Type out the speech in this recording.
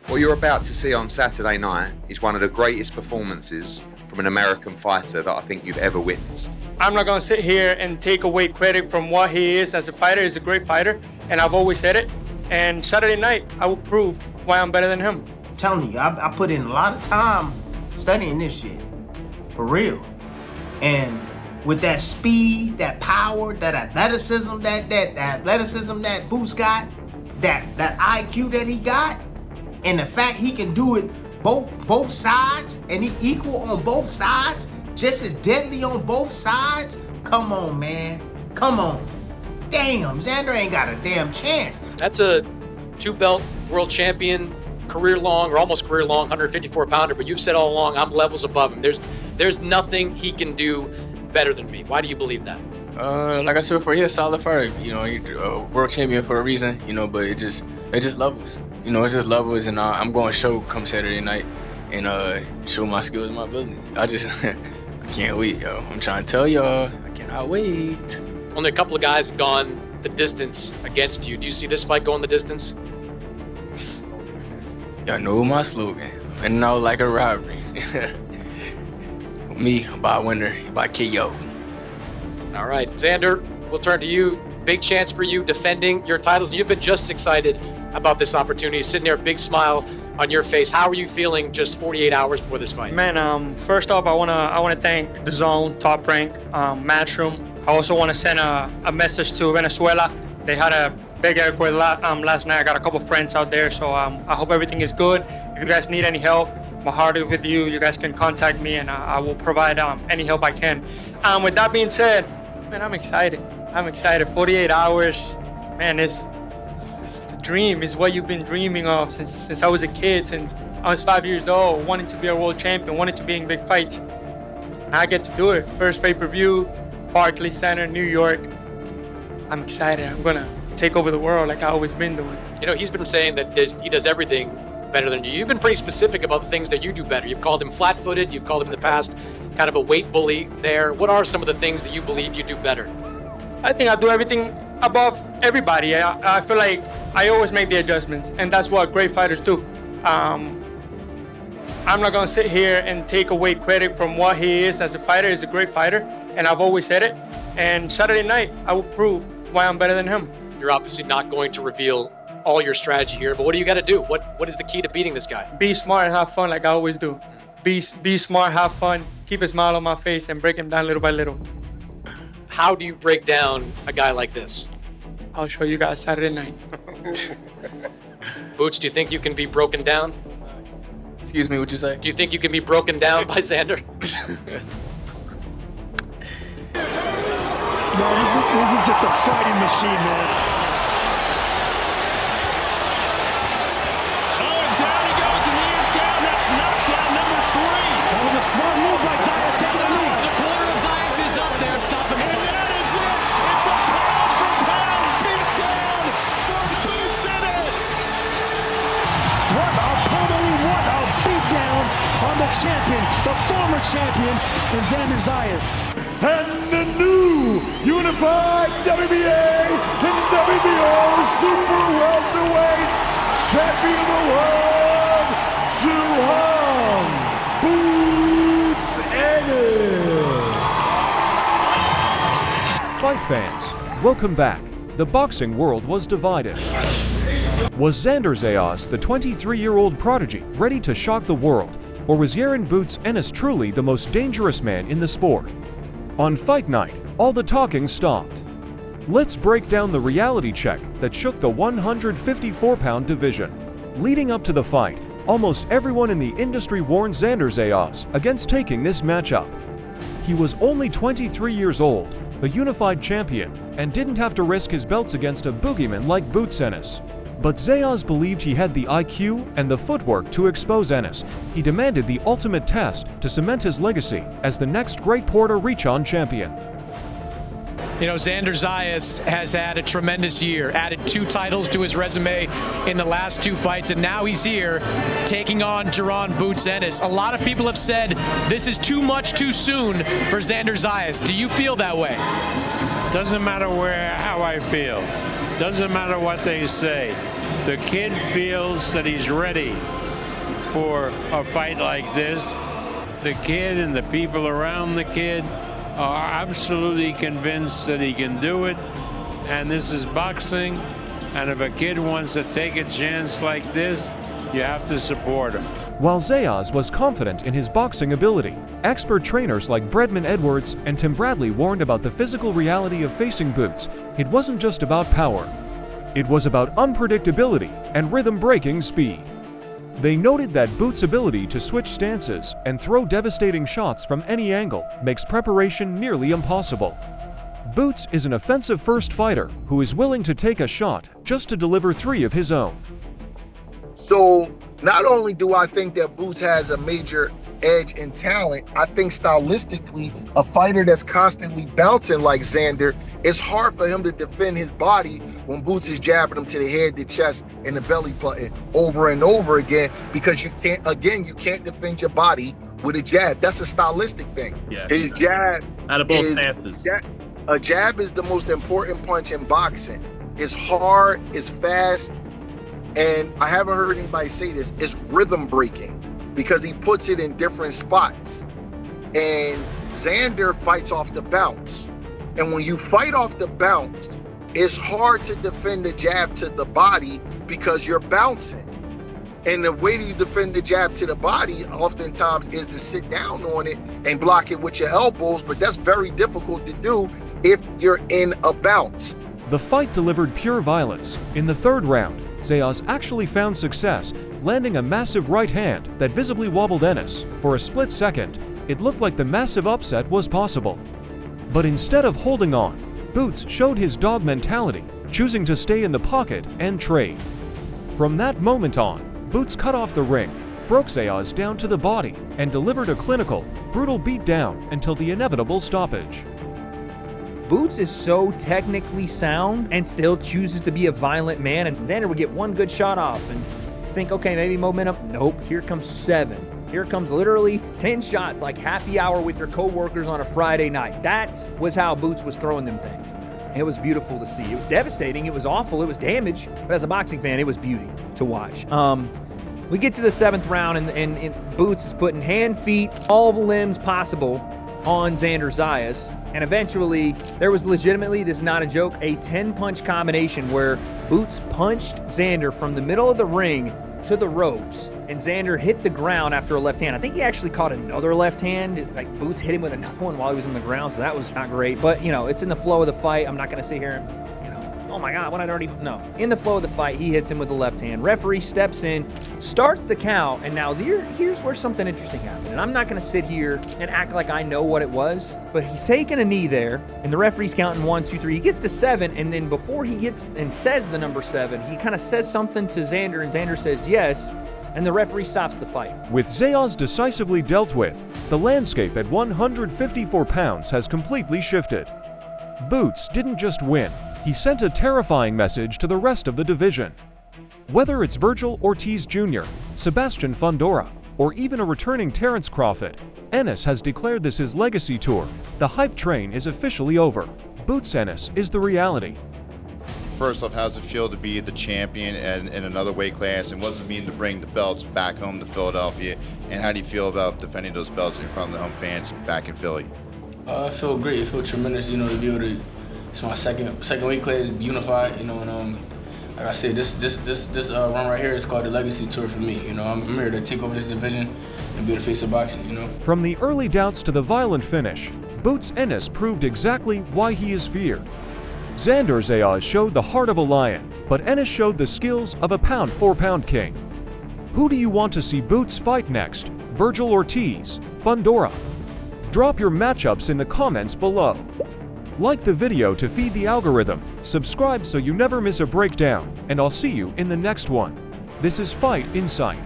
What you're about to see on Saturday night is one of the greatest performances from an American fighter that I think you've ever witnessed. I'm not going to sit here and take away credit from what he is as a fighter. He's a great fighter, and I've always said it. And Saturday night, I will prove why I'm better than him. I'm telling you, I put in a lot of time studying this shit, for real. And with that speed, that power, that athleticism, that Boots got, that IQ that he got, and the fact he can do it both sides, and he equal on both sides, just as deadly on both sides. Come on, man. Come on. Damn, Xander ain't got a damn chance. That's a 2-belt world champion, career-long, or almost career-long, 154-pounder, but you've said all along, I'm levels above him. There's nothing he can do better than me. Why do you believe that? Like I said before, he's a solid fighter. You know, he's a world champion for a reason, you know, but it just levels. You know, it's just levels, and I'm going to show come Saturday night and show my skills and my ability. I can't wait, yo. I'm trying to tell y'all, I cannot wait. Only a couple of guys have gone the distance against you. Do you see this fight going the distance? Y'all know my slogan, and now like a robbery. Me, by winner, by KO. All right, Xander, we'll turn to you. Big chance for you defending your titles. You've been just excited about this opportunity. Sitting there, big smile on your face. How are you feeling just 48 hours before this fight? Man, first off, I wanna thank the Zone, Top Rank, Matchroom. I also want to send a message to Venezuela. They had a big earthquake last night. I got a couple friends out there, so I hope everything is good. If you guys need any help, my heart is with you. You guys can contact me, and I will provide any help I can. With that being said, man, I'm excited. 48 hours, man, it's the dream. It's what you've been dreaming of since I was a kid, since I was 5 years old, wanting to be a world champion, wanting to be in big fights. And I get to do it. First pay-per-view, Barclays Center, New York. I'm excited. I'm gonna take over the world like I've always been doing. You know, he's been saying that he does everything better than you. You've been pretty specific about the things that you do better. You've called him flat-footed. You've called him in the past kind of a weight bully there. What are some of the things that you believe you do better? I think I do everything above everybody. I feel like I always make the adjustments, and that's what great fighters do. I'm not gonna sit here and take away credit from what he is as a fighter. He's a great fighter, and I've always said it. And Saturday night, I will prove why I'm better than him. You're obviously not going to reveal all your strategy here, but what do you got to do? What is the key to beating this guy? Be smart and have fun like I always do. Be smart, have fun, keep a smile on my face, and break him down little by little. How do you break down a guy like this? I'll show you guys Saturday night. Boots, do you think you can be broken down? Excuse me, what'd you say? Do you think you can be broken down by Xander? Man, this is just a fighting machine, man. Oh, and down he goes, and he is down. That's knockdown number 3. That was a smart move by Zayas, taking a knee. The corner of Zayas is up there, stopping the fight. And that is it. It's a pound-for-pound beatdown from Boots Ennis. What a pummeling, what a beatdown on the champion, the former champion, and Xander Zayas. And the new unified WBA and WBO super welterweight champion of the world, Jaron Ennis. Fight fans, welcome back. The boxing world was divided. Was Xander Zayas, the 23-year-old prodigy, ready to shock the world, or was Jaron Boots Ennis truly the most dangerous man in the sport? On fight night, all the talking stopped. Let's break down the reality check that shook the 154-pound division. Leading up to the fight, almost everyone in the industry warned Xander Zayas against taking this matchup. He was only 23 years old, a unified champion, and didn't have to risk his belts against a boogeyman like Boots Ennis. But Zayas believed he had the IQ and the footwork to expose Ennis. He demanded the ultimate test to cement his legacy as the next great Puerto Rican champion. You know, Xander Zayas has had a tremendous year, added 2 titles to his resume in the last 2 fights, and now he's here taking on Jaron Boots Ennis. A lot of people have said this is too much too soon for Xander Zayas. Do you feel that way? Doesn't matter how I feel. Doesn't matter what they say. the kid feels that he's ready for a fight like this. The kid and the people around the kid are absolutely convinced that he can do it, and this is boxing, and if a kid wants to take a chance like this, you have to support him. While Zayas was confident in his boxing ability, expert trainers like Breadman Edwards and Tim Bradley warned about the physical reality of facing Boots. It wasn't just about power. It was about unpredictability and rhythm-breaking speed. They noted that Boots' ability to switch stances and throw devastating shots from any angle makes preparation nearly impossible. Boots is an offensive-first fighter who is willing to take a shot just to deliver 3 of his own. So not only do I think that Boots has a major edge in talent, I think stylistically, a fighter that's constantly bouncing like Xander, it's hard for him to defend his body when Boots is jabbing him to the head, the chest, and the belly button over and over again, because you can't defend your body with a jab. That's a stylistic thing. Yeah. His jab out of both stances. A jab is the most important punch in boxing. It's hard, it's fast, and I haven't heard anybody say this, it's rhythm breaking because he puts it in different spots. And Xander fights off the bounce. And when you fight off the bounce, it's hard to defend the jab to the body because you're bouncing. And the way that you defend the jab to the body oftentimes is to sit down on it and block it with your elbows, but that's very difficult to do if you're in a bounce. The fight delivered pure violence. In the 3rd round, Zayas actually found success, landing a massive right hand that visibly wobbled Ennis. For a split second, it looked like the massive upset was possible. But instead of holding on, Boots showed his dog mentality, choosing to stay in the pocket and trade. From that moment on, Boots cut off the ring, broke Zayas down to the body, and delivered a clinical, brutal beatdown until the inevitable stoppage. Boots is so technically sound and still chooses to be a violent man, and Xander would get one good shot off and think, okay, maybe momentum. Nope, here comes 7. Here comes literally 10 shots, like happy hour with your co-workers on a Friday night. That was how Boots was throwing them things. It was beautiful to see. It was devastating, it was awful, it was damage, but as a boxing fan, it was beauty to watch. We get to the 7th round, and Boots is putting hand, feet, all the limbs possible on Xander Zayas. And eventually, there was legitimately, this is not a joke, a 10-punch combination where Boots punched Xander from the middle of the ring to the ropes, and Xander hit the ground after a left hand. I think he actually caught another left hand. Like, Boots hit him with another one while he was on the ground, so that was not great. But, you know, it's in the flow of the fight. I'm not going to sit here and, you know, oh my God, what I'd already, no. In the flow of the fight, he hits him with the left hand. Referee steps in, starts the count, and now here's where something interesting happened. And I'm not going to sit here and act like I know what it was, but he's taking a knee there, and the referee's counting 1, 2, 3. He gets to 7, and then before he gets and says the number 7, he kind of says something to Xander, and Xander says yes, and the referee stops the fight. With Zayas decisively dealt with, the landscape at 154 pounds has completely shifted. Boots didn't just win, he sent a terrifying message to the rest of the division. Whether it's Vergil Ortiz Jr., Sebastian Fundora, or even a returning Terence Crawford, Ennis has declared this his legacy tour. The hype train is officially over. Boots Ennis is the reality. First off, how does it feel to be the champion in another weight class, and what does it mean to bring the belts back home to Philadelphia, and how do you feel about defending those belts in front of the home fans back in Philly? I feel great. I feel tremendous, you know, to be able to, it's my second weight class, unified, you know, and like I said, this run right here is called the Legacy Tour for me. You know, I'm here to take over this division and be the face of boxing, you know. From the early doubts to the violent finish, Boots Ennis proved exactly why he is feared. Xander Zayas showed the heart of a lion, but Ennis showed the skills of a pound for pound king. Who do you want to see Boots fight next? Vergil Ortiz, Fundora? Drop your matchups in the comments below. Like the video to feed the algorithm, subscribe so you never miss a breakdown, and I'll see you in the next one. This is Fight Insight.